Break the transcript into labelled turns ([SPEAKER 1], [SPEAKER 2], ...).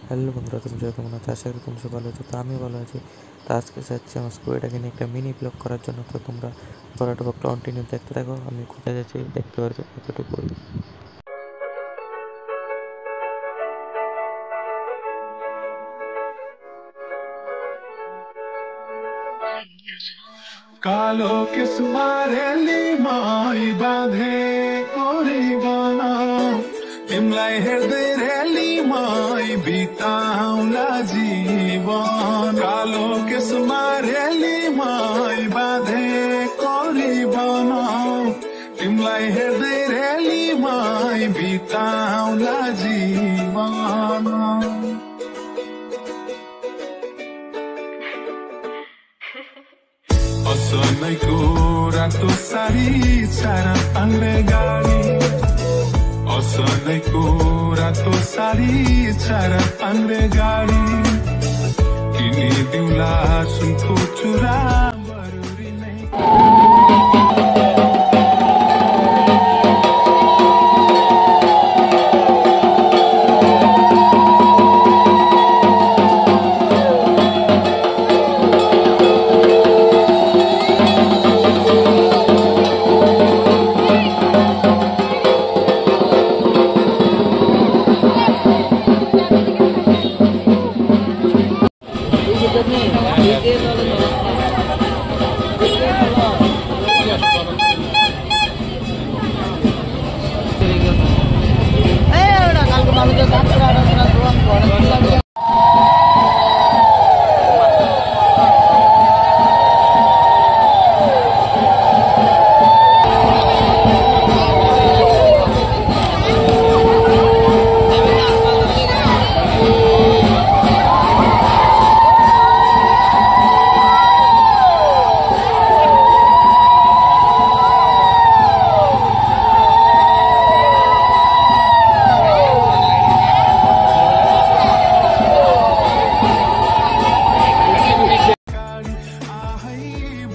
[SPEAKER 1] Hello বন্ধুরা, তুমি সবাই কেমন আছো? আশা করি তুমি সব ভালো আছো। তো আমি ভালো আছি। তো আজকে যাচ্ছি আমার স্কুলটাকে নিয়ে একটা মিনি ব্লগ করার জন্য। তো তোমরা পড়াটা কন্টিনিউ দেখতে থাকো। আমি কোথায় যাচ্ছি দেখতে পারছো এতটুকুই।
[SPEAKER 2] কালো किस्मारेली माई बाँधे गरिबन तिमलाई हेर्दै रेली माई बिताउला जीवन कालो किस्मारेली माई बाँधे गरिबन तिमलाई हेर्दै रेली माई बिताउला जीवन असलैको रातो साडी चार पाङ्रे गाडी असलैको रातो साडी चार पाङ्रे गाडी किनिदिउँला सुनको चुरा बरुरी नै